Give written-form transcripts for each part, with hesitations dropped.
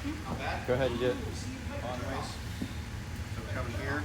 Not bad. Go ahead and get long ways. So we're coming here.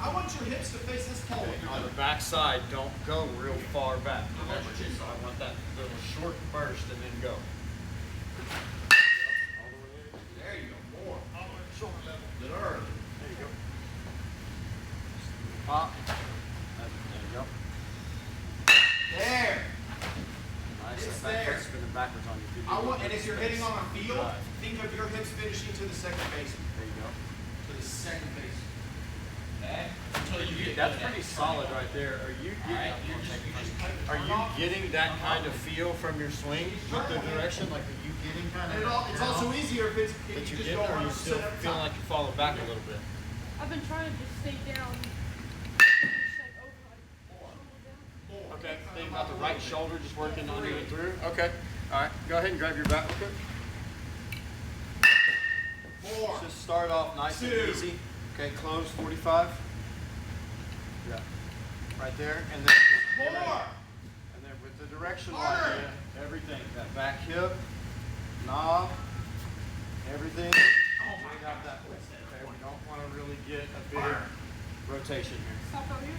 I want your hips to face this pole. Okay, on the back side, don't go real far back. I want that little short burst and then go. There you go. More. All the way to shoulder level. Little early. There you go. Pop. There you go. There. Nice. It's That back there. foot's spinning backwards on you. And if you're hitting on a field, Right. think of your hips finishing to the second baseman. There you go. To the second baseman. Okay? Until you get That's pretty solid right there. Are you getting, getting that kind of feel from your swing with the direction? Like, are you getting kind of It's also easier if that you you just get, go or are you 100% still every feeling time. like you fall back a little bit? I've been trying to just stay down. Just like over my shoulder down. Okay. Think about the right shoulder just working under and through. Okay. All right. Go ahead and grab your back real quick. More. Just start off nice and 2. easy. Okay. Close 45. Yeah. Right there, and then More. and then with the directional Harder. idea, everything. That back hip, knob, everything. Oh my We got God. that. Okay. We don't want to really get a big rotation here. Stop over here.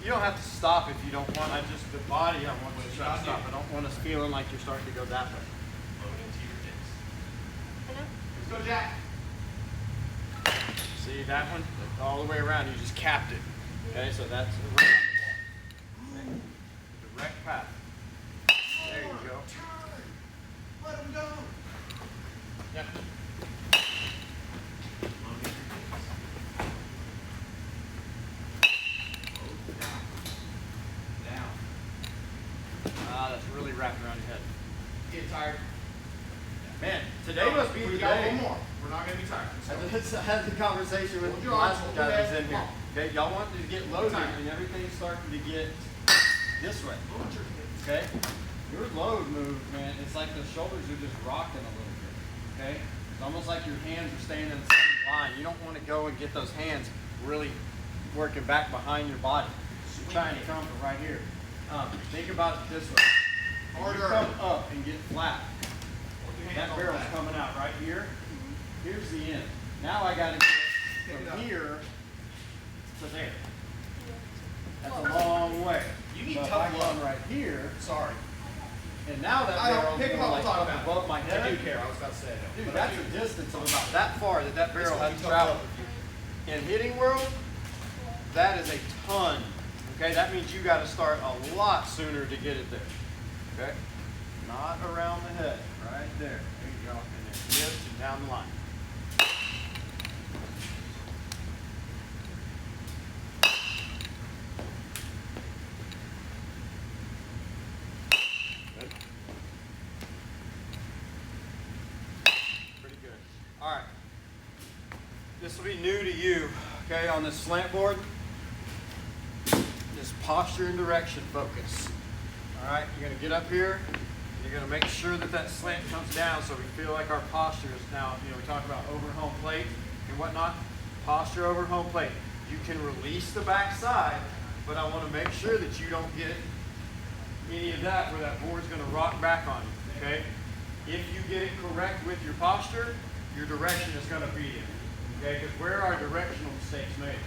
You don't have to stop if you don't want. I just the body. I want you to try to Stop. stop. I don't want us feeling like you're starting to go that way. Load into your hips. Hello? Let's go, Jack. See that one? All the way around. You just capped it. Okay, so that's around the ball. Okay. Direct path. There you go. Turn. Let him go. Yep. Down. That's really wrapped around your head. Get tired. Man, today must be We the got day. one more. We're not going to be tired. I had the conversation with Hold the your last arms, guy that was hold in your here. head. Okay, y'all want to get loaded Time. and everything's starting to get this way. Load your hips. Okay? Your load move, man, it's like the shoulders are just rocking a little bit. Okay? It's almost like your hands are staying in the same line. You don't want to go and get those hands really working back behind your body. You're trying to come from right here. Think about it this way. When you Harder. come up and get flat, Hold your hands that on barrel's that. coming out right here. Here's the end. Now I got to Pick it get up. from here to there. That's a long way. You need So if tough I come love. right here, Sorry. and now that I don't barrel's pick going them up. like We'll talk up about above it. my head. I do care. I was about to say that. Dude, But that's I do. a distance of about that far that barrel gonna has be tough traveled. love with you. In hitting world, that is a ton. Okay, that means you got to start a lot sooner to get it there. Okay, not around the head, right there. There you go, and then hips and down the line. Good. Pretty good. All right. This will be new to you, okay, on this slant board. Just posture and direction focus. All right, you're gonna get up here, and you're gonna make sure that that slant comes down so we feel like our posture is now, we talk about over home plate and whatnot. Posture over home plate. You can release the back side, but I wanna make sure that you don't get any of that where that board's gonna rock back on you, okay? If you get it correct with your posture, your direction is gonna be in. Okay, because where are directional mistakes made?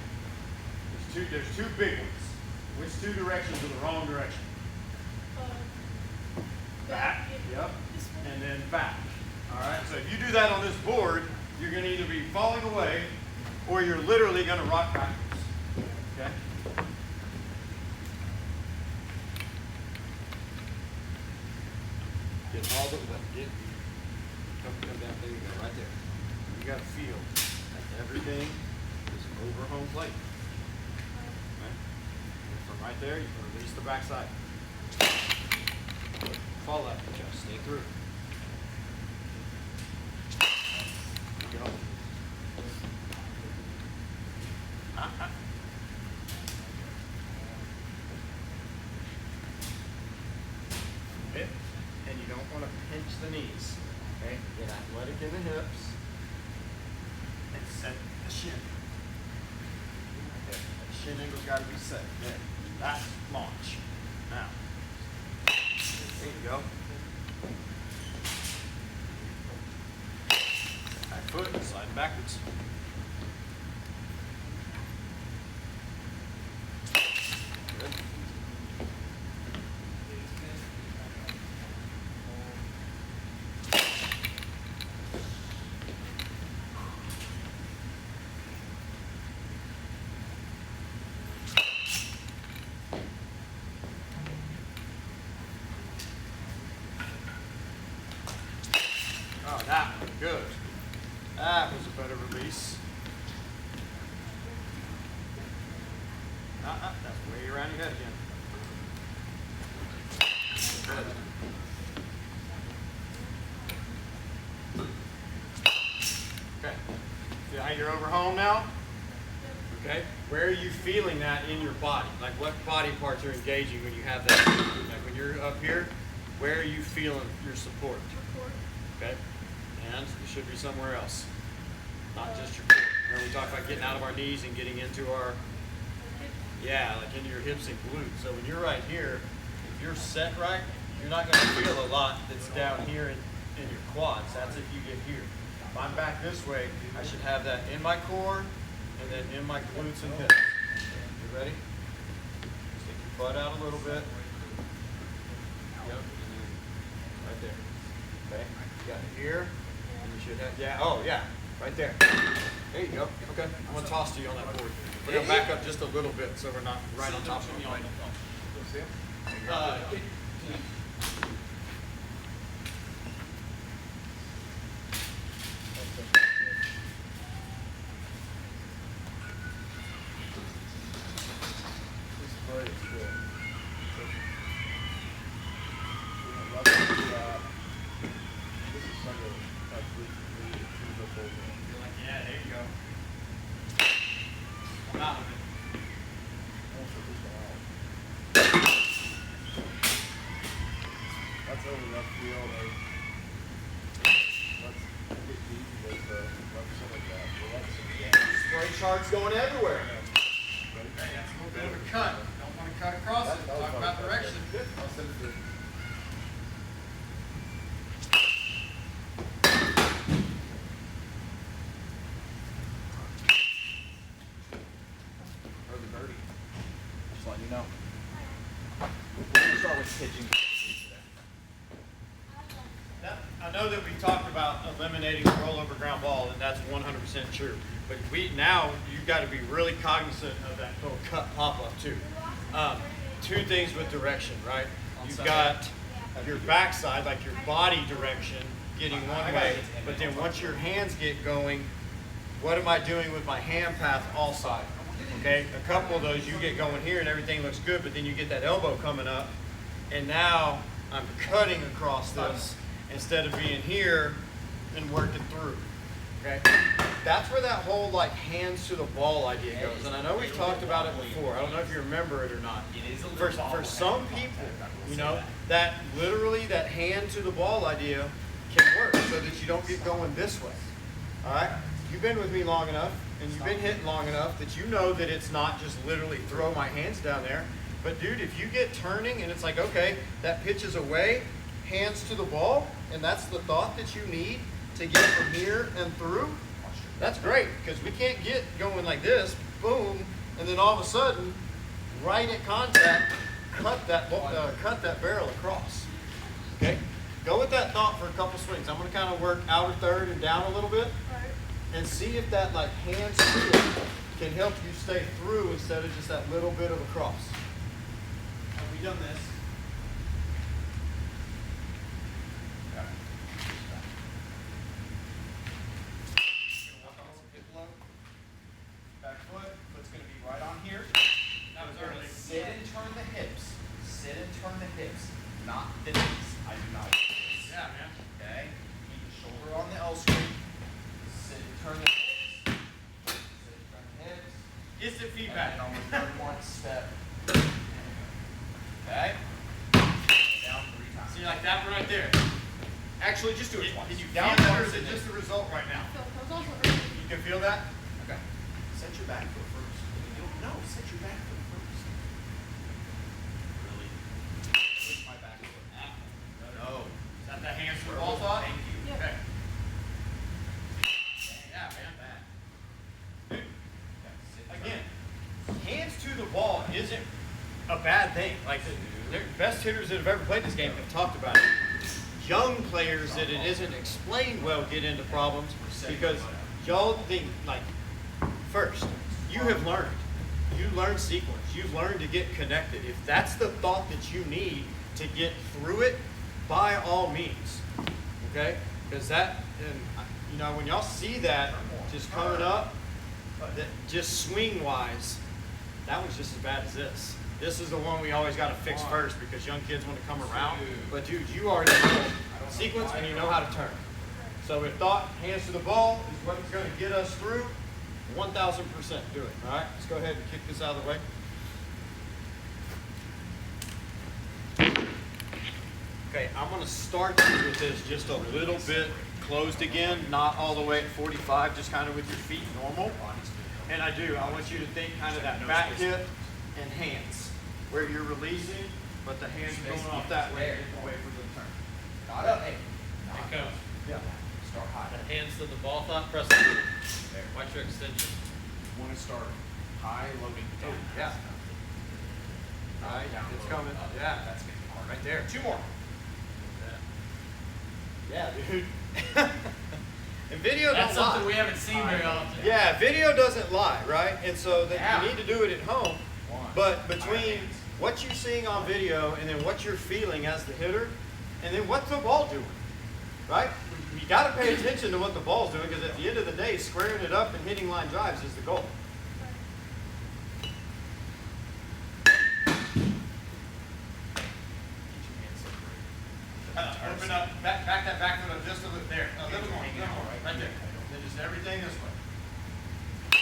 There's two big ones. Which two directions are the wrong direction? Back, yep, This one. and then back. All right, so if you do that on this board, you're gonna either be falling away or you're literally gonna rock backwards, okay? Get all the way, come down, there you go, right there. You gotta feel like everything is over home plate. Okay? And from right there, you can release the backside. Fall left, just stay through. There you go. Hip, and you don't want to pinch the knees. Okay? Get athletic in the hips and set the shin. Okay, that shin angle's got to be set. There. That's launch. Now, there you go. foot, sliding backwards. Good. Oh, that one, good. That was a better release. That's way around your head again. Good. Okay. See how you're over home now? Okay. Where are you feeling that in your body? Like what body parts are engaging when you have that? Like when you're up here, where are you feeling your support? Okay. And it should be somewhere else. Not just your core. Remember we talked about getting out of our knees and getting into our, yeah, like into your hips and glutes. So when you're right here, if you're set right, you're not going to feel a lot that's down here in your quads. That's if you get here. If I'm back this way, I should have that in my core and then in my glutes and hips. You ready? Stick your butt out a little bit. Yep. Right there. Okay. You got it here. And you should have, yeah, oh yeah. Right there. There you go. Okay. I'm going to toss to you on that board. We're going to back up just a little bit so we're not right on top of you. See him? Yeah, there you go. Come out of it. That's over left field. Let's get deep with left center back. Spray charts going everywhere. Hey, that's a little bit of a cut. Don't want to cut across it. Talk about direction. I'll send it to you. Early birdie. Just letting you know. We're gonna start with pitching. I know that we talked about eliminating the rollover ground ball, and that's 100% true. But now you've got to be really cognizant of that little cut pop-up too. Two things with direction, right? You've got your backside, like your body direction, getting one way, but then once your hands get going, what am I doing with my hand path also? Okay, a couple of those you get going here and everything looks good, but then you get that elbow coming up, and now I'm cutting across this instead of being here and working through. Okay, that's where that whole like hands to the ball idea goes, and I know we've talked about it before. I don't know if you remember it or not. For some people, you know, that literally that hand to the ball idea can work so that you don't get going this way. All right, you've been with me long enough, and you've been hitting long enough that you know that it's not just literally throw my hands down there. But dude, if you get turning and it's like, okay, that pitch is away, hands to the ball, and that's the thought that you need to get from here and through, that's great, because we can't get going like this, boom, and then all of a sudden, right at contact, cut that barrel across. Okay? Go with that thought for a couple swings. I'm going to kind of work outer third and down a little bit, and see if that like hands feel can help you stay through instead of just that little bit of a cross. Have we done this? Back foot, foot's going to be right on here. That was early. Sit and turn the hips. Sit and turn the hips, not the knees. I do not. Yeah, man. Okay? Keep the shoulder on the L screen. Sit and turn the hips. Sit and turn the hips. Instant feedback. And then on the third one, step. Okay? Down 3 times. See, like that right there. Actually, just do it twice. Can you down feel that, or once is it and just then- the result right now? That was also early. You can feel that? Okay. Set your back foot first. No, set your back foot first. Really? Push my back foot. No. Is that the hands to the ball thought? Thank you. Yeah. Okay. bad thing. Like the best hitters that have ever played this game have talked about it. Young players that it isn't explained well get into problems because y'all think like, first, you have learned. You learned sequence. You've learned to get connected. If that's the thought that you need to get through it, by all means, okay? Because that, and you know, when y'all see that just coming up, that just swing-wise, that one's just as bad as this. This is the one we always got to fix first because young kids want to come around. But dude, you already know sequence and you know how to turn. So with thought, hands to the ball is what's going to get us through. 1000% do it. All right, let's go ahead and kick this out of the way. Okay, I'm going to start with this just a little bit closed again, not all the way at 45, just kind of with your feet normal. And I want you to think kind of that back hip and hands, where you're releasing, but the hands going off that way, away from the turn. Got it. Hey. Hey, Coach. Yeah. Start high. The hands to the ball thought, press it. There. Watch your extension. You want to start high, loading down. Yeah. Right, Down, it's low, coming. up. Yeah. That's going to be hard. Right there. 2 more. Yeah, dude. And video That's don't something lie. we haven't seen very often. Yeah, video doesn't lie, right? And so that you need to do it at home. But between what you're seeing on video and then what you're feeling as the hitter, and then what's the ball doing, right? You got to pay attention to what the ball's doing because at the end of the day, squaring it up and hitting line drives is the goal. Open up, back that back foot up just a little there. A little more, right there. Then just everything this way.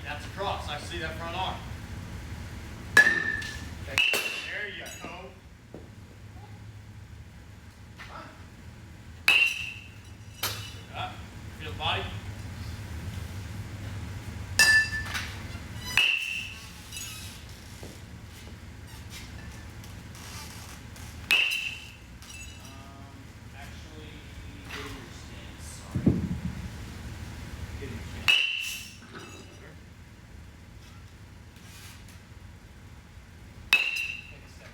That's across. I see that front arm. Okay. There you go. Up. Feel the body. Actually, get in your stance. Sorry. Get in your stance. Take a step.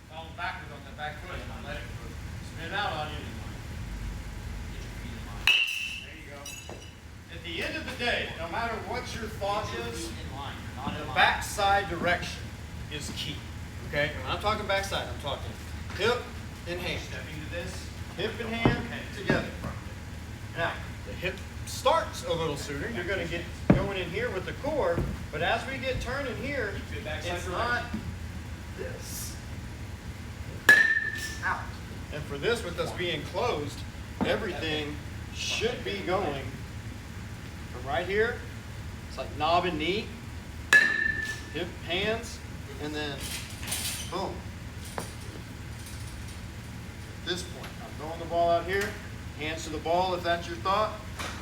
Fall backwards on that back foot and let it spin out on you. Get your feet in line. There you go. At the end of the day, no matter what your thought Get your is, feet in line. You're not in the line. backside direction is key. Okay? And when I'm talking backside, I'm talking hip and hand. Stepping to this. Hip and hand together. Now, the hip starts a little sooner. You're going to get going in here with the core, but as we get turning here, Good backside it's direction. not this. Out. And for this, with us being closed, everything should be going from right here. It's like knob and knee, hip, hands, and then boom. At this point, I'm throwing the ball out here, hands to the ball if that's your thought,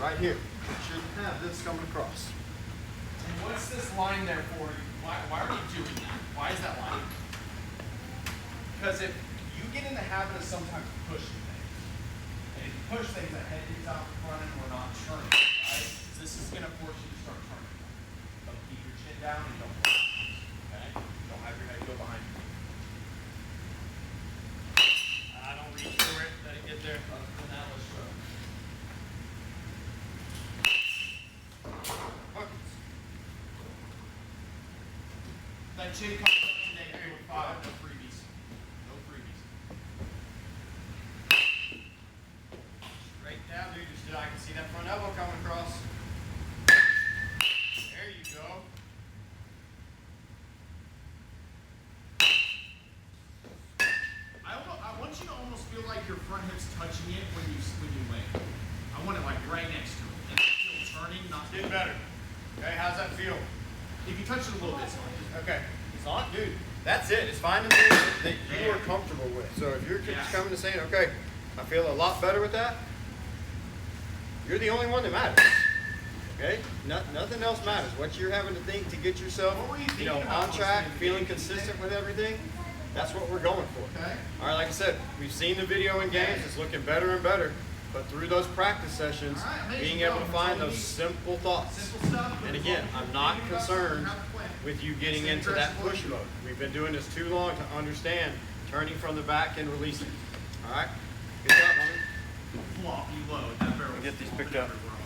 right here. You should have this coming across. And what's this line there for? Why are you doing that? Why is that line? Because if you get in the habit of sometimes pushing things, and if you push things, the head is out in front and we're not turning, right? So this is going to force you to start turning. So keep your chin down and don't push. Okay? Don't have your head go behind you. I don't reach for it. Let it get there. Other than that, let's go. Buckets. That chin comes up today, here with 5. No freebies. No freebies. Straight down, dude. Just, I can see that front elbow coming across. There you go. I want you to almost feel like your front hip's touching it when you land. I want it like right next to it. And feel turning, not Getting better. Okay, how's that feel? If you touch it a little bit, it's fine. Okay. It's on, dude. That's it. It's finding things that you are comfortable with. So if you're just Yes. coming to saying, okay, I feel a lot better with that, you're the only one that matters. Okay? Nothing else matters. What you're having to think to get yourself, What were you thinking about on once track, we feeling did it? consistent with everything, that's what we're going for. Okay. All right, like I said, we've seen the video in games. It's looking better and better. But through those practice sessions, All right, amazing. being able to That's find all you those need. simple thoughts. Simple stuff. And again, I'm not concerned with you getting Stay into that aggressive. push mode. We've been doing this too long to understand turning from the back and releasing. All right? Good job, homie. Floppy load. That barrel Get these was picked flopping up. everywhere.